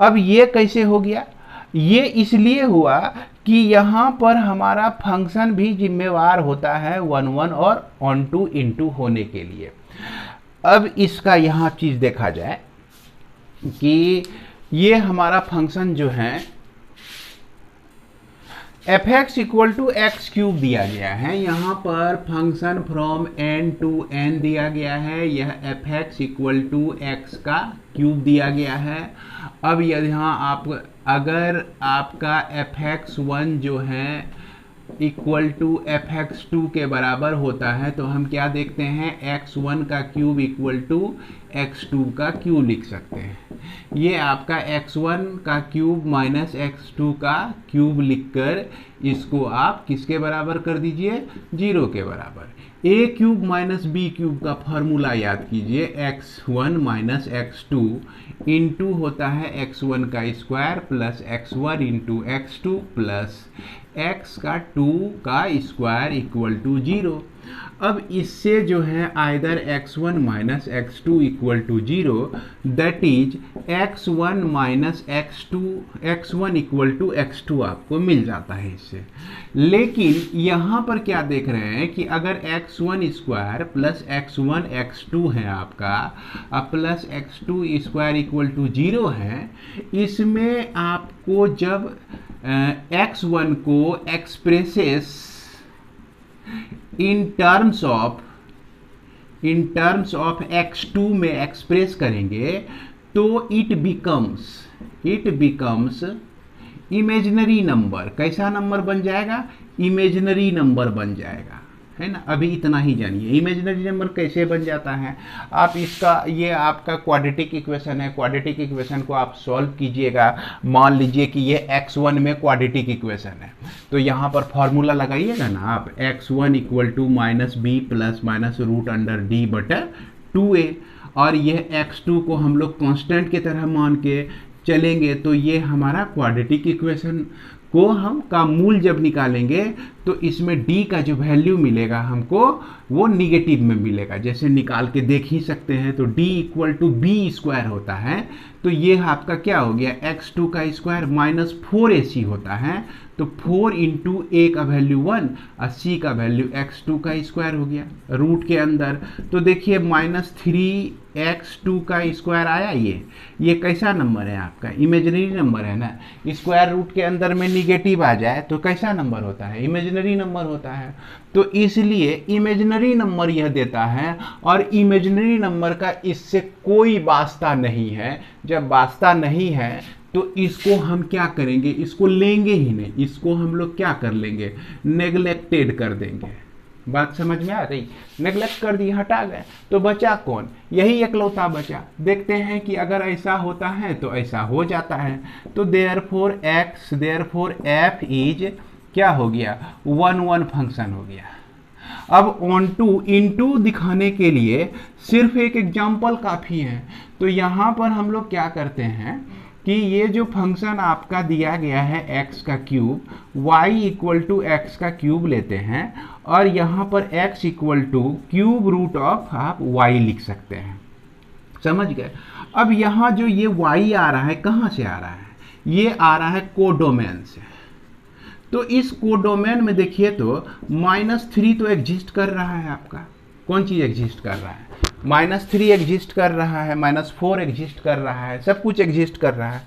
अब ये कैसे हो गया? ये इसलिए हुआ कि यहाँ पर हमारा फंक्शन भी जिम्मेवार होता है 1 और ऑन टू इनटू होने के लिए। अब इसका यहाँ चीज़ देखा जाए कि ये हमारा फंक्शन जो है fx = x³ दिया गया है। यहाँ पर function from n to n दिया गया है। यह fx = x³ दिया गया है। अब यहाँ अगर आपका fx1 जो है fx2 के बराबर होता है, तो हम क्या देखते हैं? x1 का क्यूब = x2 का क्यूब लिख सकते हैं। ये आपका x1 का क्यूब - x2 का क्यूब लिखकर इसको आप किसके बराबर कर दीजिए, 0 के बराबर। ए क्यूब माइनस बी क्यूब का फॉर्मूला याद कीजिए, x1 माइनस x2 इंटू होता है x1 का square plus x1 into x2 plus x का 2 का स्क्वायर इक्वल टू 0। अब इससे जो है either x1 minus x2 equal to 0, that is x1 minus x1 equal to x2 आपको मिल जाता है इससे। लेकिन यहाँ पर क्या देख रहे हैं कि अगर x1 square plus x1 x2 है आपका, अब plus x2 square equal to 0 है, इसमें आपको जब x1 को expresses in terms of x2 में एक्सप्रेस करेंगे तो इट बिकम्स इमेजिनरी नंबर। कैसा नंबर बन जाएगा, इमेजिनरी नंबर बन जाएगा, है ना। अभी इतना ही जानिए इमेजिनरी नंबर कैसे बन जाता है। आप इसका, ये आपका क्वाड्रेटिक इक्वेशन है, क्वाड्रेटिक इक्वेशन को आप सॉल्व कीजिएगा। मान लीजिए कि ये x1 में क्वाड्रेटिक इक्वेशन है, तो यहाँ पर फॉर्मूला लगाइएगा ना आप, x1 equal to minus b plus minus root under d बटा 2a, और ये x2 को हम लोग कांस्टेंट की तरह मान के चलेंगे, तो ये हमारा क्वाड्रेटिक इक्वेशन को हम का मूल जब निकालेंगे तो इसमें d का जो वैल्यू मिलेगा हमको वो निगेटिव में मिलेगा। जैसे निकाल के देख ही सकते हैं, तो d equal to b square होता है, तो ये आपका क्या हो गया, x2 का स्क्वायर माइनस 4ac होता है, तो 4 इंटू a का वैल्यू 1 और c का वैल्यू x2 का स्क्वायर हो गया रूट के अंदर। तो देखिए माइनस 3x2 का स्क्वायर आया, ये कैसा नंबर है आपका, इमेजिनरी नंबर है ना। स्क्वायर रूट के अंदर में निगेटिव आ जाए तो कैसा नंबर होता है, इमेजिनरी नंबर होता है। तो इसलिए इमेजिनरी नंबर यह देता है, और इमेजिनरी नंबर का इससे कोई वास्ता नहीं है। जब वास्ता नहीं है तो इसको हम क्या करेंगे, इसको लेंगे ही नहीं, इसको हम लोग क्या कर लेंगे, नेग्लेक्टेड कर देंगे। बात समझ में आ रही, नेग्लेक्ट कर दी, हटा गए, तो बचा कौन, यही एकलौता बचा। देखते हैं कि अगर ऐसा होता है तो ऐसा हो जाता है, तो देयरफॉर f इज क्या हो गया, 1 फंक्शन हो गया। अब ऑन टू इनटू दिखाने के लिए सिर्फ एक एग्जाम्पल काफ़ी है। तो यहाँ पर हम लोग क्या करते हैं कि ये जो फंक्शन आपका दिया गया है x का cube, y equal to x का क्यूब लेते हैं, और यहाँ पर x equal to cube root of आप y लिख सकते हैं। समझ गए। अब यहाँ जो ये y आ रहा है कहाँ से आ रहा है, ये आ रहा है कोडोमेन से। तो इस कोडोमेन में देखिए तो -3 तो एग्जिस्ट कर रहा है आपका, कौन चीज़ एग्जिस्ट कर रहा है, -3 एग्जिस्ट कर रहा है, -4 एग्जिस्ट कर रहा है, सब कुछ एग्जिस्ट कर रहा है।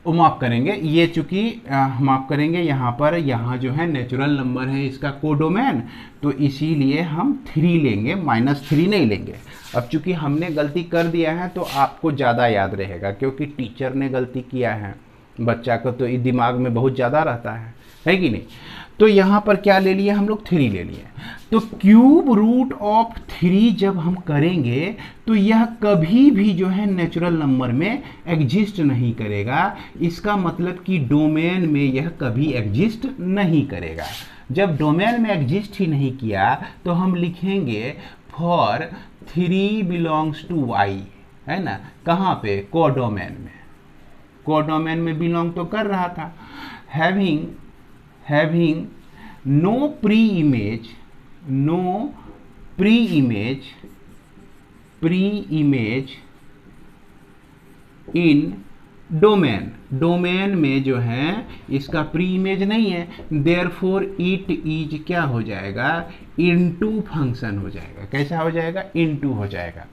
माफ़ करेंगे, ये चूंकि माफ़ करेंगे यहाँ पर, यहाँ जो है नेचुरल नंबर है इसका कोडोमेन, तो इसीलिए हम 3 लेंगे, -3 नहीं लेंगे। अब चूंकि हमने गलती कर दिया है तो आपको ज़्यादा याद रहेगा, क्योंकि टीचर ने गलती किया है, बच्चा को तो दिमाग में बहुत ज़्यादा रहता है कि नहीं। तो यहाँ पर क्या ले लिए हम लोग, 3 ले लिए। तो क्यूब रूट ऑफ 3 जब हम करेंगे तो यह कभी भी जो है नेचुरल नंबर में एग्जिस्ट नहीं करेगा। इसका मतलब कि डोमेन में यह कभी एग्जिस्ट नहीं करेगा। जब डोमेन में एग्जिस्ट ही नहीं किया तो हम लिखेंगे फॉर 3 बिलोंग्स टू y, है ना, कहाँ पे, कोडोमेन में। कोडोमेन में बिलोंग तो कर रहा था। having no pre-image in domain में जो है इसका प्री इमेज नहीं है, देयरफॉर इट इज क्या हो जाएगा, इनटू फंक्शन हो जाएगा। कैसा हो जाएगा, इनटू हो जाएगा।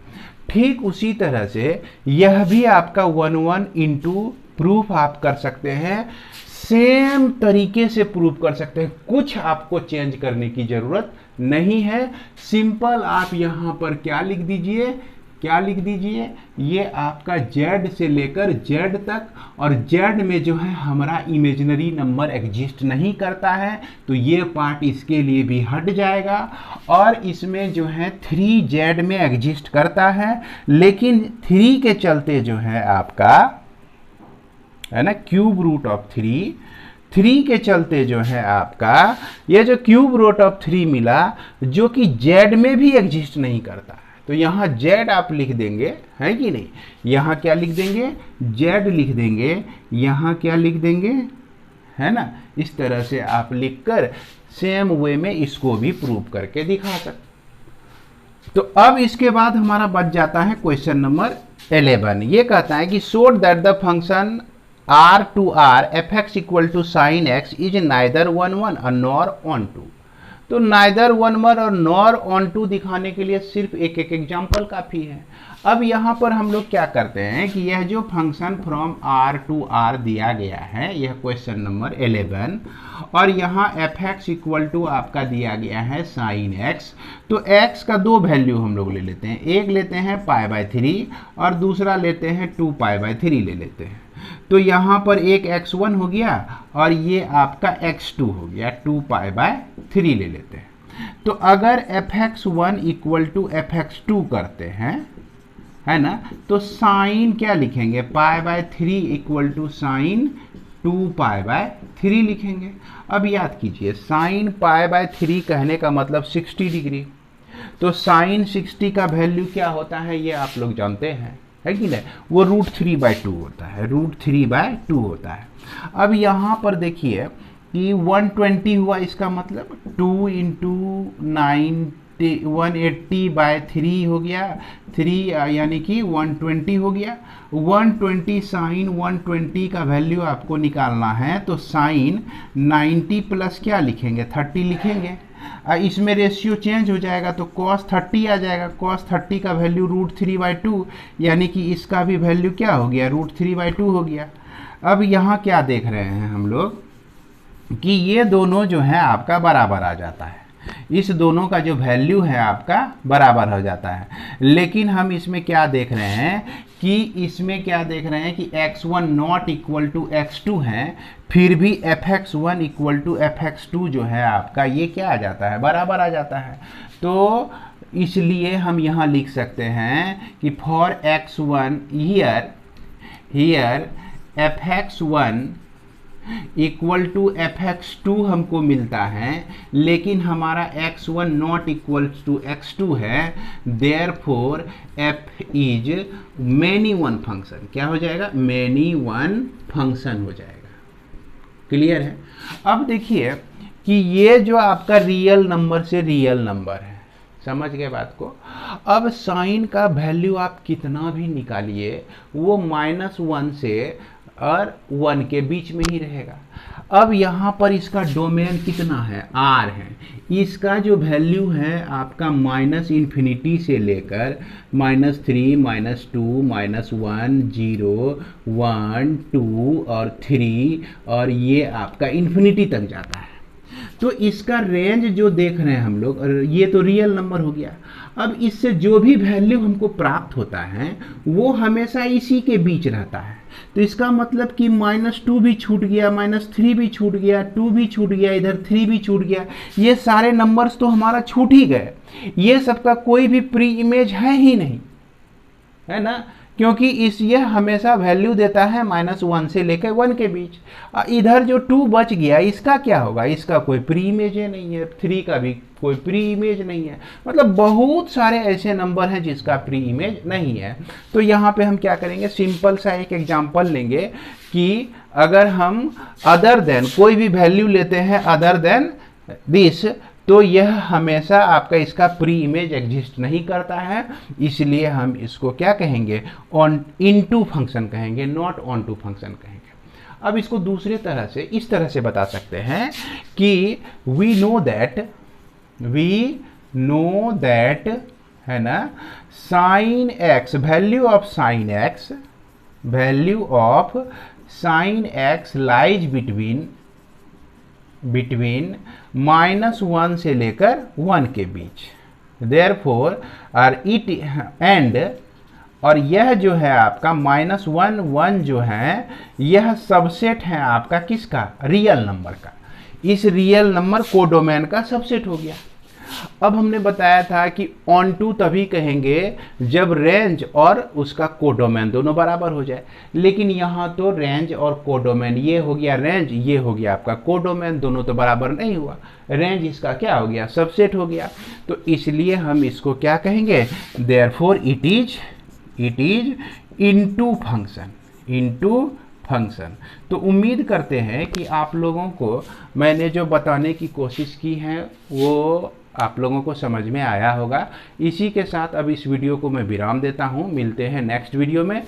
ठीक उसी तरह से यह भी आपका 1 इनटू प्रूफ आप कर सकते हैं, सेम तरीके से प्रूफ कर सकते हैं, कुछ आपको चेंज करने की जरूरत नहीं है। सिंपल आप यहाँ पर क्या लिख दीजिए, ये आपका z से लेकर z तक, और z में जो है हमारा इमेजिनरी नंबर एग्जिस्ट नहीं करता है, तो ये पार्ट इसके लिए भी हट जाएगा। और इसमें जो है 3z में एग्जिस्ट करता है, लेकिन 3 के चलते जो है आपका, है ना, क्यूब रूट ऑफ 3 3 के चलते जो है आपका ये जो क्यूब रूट ऑफ 3 मिला, जो कि z में भी एग्जिस्ट नहीं करता है, तो यहाँ z आप लिख देंगे, है कि नहीं। यहाँ क्या लिख देंगे, z लिख देंगे, यहाँ क्या लिख देंगे, है ना। इस तरह से आप लिखकर सेम वे में इसको भी प्रूव करके दिखा सकते। तो अब इसके बाद हमारा बच जाता है क्वेश्चन नंबर 11। ये कहता है कि show that the function r to r fx equal to sine x is neither 1 1 और नॉर ऑन टू। तो नाइदर 1 1 और नॉर ऑन टू दिखाने के लिए सिर्फ एक एक एग्जाम्पल काफ़ी है। अब यहाँ पर हम लोग क्या करते हैं कि यह जो function from r to r दिया गया है, यह क्वेश्चन नंबर 11, और यहाँ fx इक्वल टू आपका दिया गया है साइन x। तो x का दो वैल्यू हम लोग ले लेते हैं, एक लेते हैं π/3 और दूसरा लेते हैं 2π/3 ले लेते हैं। तो यहाँ पर एक x1 हो गया और ये आपका x2 हो गया, 2π/3 ले लेते हैं। तो अगर fx1 इक्वल टू fx2 करते हैं, है ना, तो साइन क्या लिखेंगे, π/3 इक्वल टू साइन 2π/3 लिखेंगे। अब याद कीजिए, साइन π/3 कहने का मतलब 60 डिग्री, तो साइन 60 का वैल्यू क्या होता है ये आप लोग जानते हैं, है कि नहीं, वो √3/2 होता है, √3/2 होता है। अब यहाँ पर देखिए कि 120 हुआ, इसका मतलब 2 × 180/3 हो गया, 3 यानी कि 120 हो गया। 120 साइन 120 का वैल्यू आपको निकालना है, तो साइन 90 प्लस क्या लिखेंगे, 30 लिखेंगे। इसमें रेशियो चेंज हो जाएगा तो cos 30 आ जाएगा। cos 30 का वैल्यू √3/2, यानी कि इसका भी वैल्यू क्या हो गया, √3/2 हो गया। अब यहाँ क्या देख रहे हैं हम लोग कि ये दोनों जो है आपका बराबर आ जाता है, इस दोनों का जो वैल्यू है आपका बराबर हो जाता है। लेकिन हम इसमें क्या देख रहे हैं कि इसमें क्या देख रहे हैं कि x1 not equal to x2 है, फिर भी fx1 इक्वल टू fx2 जो है आपका ये क्या आ जाता है, बराबर आ जाता है। तो इसलिए हम यहाँ लिख सकते हैं कि for x1 here fx1 equal to fx2 हमको मिलता है, लेकिन हमारा x1 not equal to x2 है, therefore f is many one function. क्या हो जाएगा, मैनी वन फंक्शन हो जाएगा। क्लियर है। अब देखिए कि ये जो आपका रियल नंबर से रियल नंबर है, समझ गए बात को। अब साइन का वैल्यू आप कितना भी निकालिए वो -1 से और 1 के बीच में ही रहेगा। अब यहाँ पर इसका डोमेन कितना है, r है। इसका जो वैल्यू है आपका -∞ से लेकर -3, -2, -1, 0, 1, 2 और 3 और ये आपका इन्फिनिटी तक जाता है। तो इसका रेंज जो देख रहे हैं हम लोग, ये तो रियल नंबर हो गया। अब इससे जो भी वैल्यू हमको प्राप्त होता है वो हमेशा इसी के बीच रहता है। तो इसका मतलब कि -2 भी छूट गया, -3 भी छूट गया, 2 भी छूट गया, इधर 3 भी छूट गया, ये सारे नंबर्स तो हमारा छूट ही गए। ये सबका कोई भी प्री इमेज है ही नहीं, है ना, क्योंकि ये हमेशा वैल्यू देता है -1 से लेकर 1 के बीच। इधर जो 2 बच गया इसका क्या होगा, इसका कोई प्री इमेज नहीं है, 3 का भी कोई प्री इमेज नहीं है। मतलब बहुत सारे ऐसे नंबर हैं जिसका प्री इमेज नहीं है। तो यहाँ पे हम क्या करेंगे, सिंपल सा एक एग्जांपल लेंगे कि अगर हम अदर देन कोई भी वैल्यू लेते हैं अदर देन दिस, तो यह हमेशा आपका इसका प्री इमेज एग्जिस्ट नहीं करता है, इसलिए हम इसको क्या कहेंगे, ऑन इनटू फंक्शन कहेंगे, नॉट ऑन टू फंक्शन कहेंगे। अब इसको दूसरे तरह से इस तरह से बता सकते हैं कि वी नो दैट है ना, sine x, value of sine x lies between -1 से लेकर 1 के बीच। देयरफॉर और इट एंड, और यह जो है आपका -1 1 जो है यह सबसेट है आपका किसका, रियल नंबर का। इस रियल नंबर कोडोमेन का सबसेट हो गया। अब हमने बताया था कि ऑन टू तभी कहेंगे जब रेंज और उसका कोडोमेन दोनों बराबर हो जाए, लेकिन यहाँ तो रेंज और कोडोमेन, ये हो गया रेंज, ये हो गया आपका कोडोमेन, दोनों तो बराबर नहीं हुआ। रेंज इसका क्या हो गया, सबसेट हो गया। तो इसलिए हम इसको क्या कहेंगे, therefore it is into function, into function. तो उम्मीद करते हैं कि आप लोगों को मैंने जो बताने की कोशिश की है वो आप लोगों को समझ में आया होगा। इसी के साथ अब इस वीडियो को मैं विराम देता हूँ, मिलते हैं नेक्स्ट वीडियो में।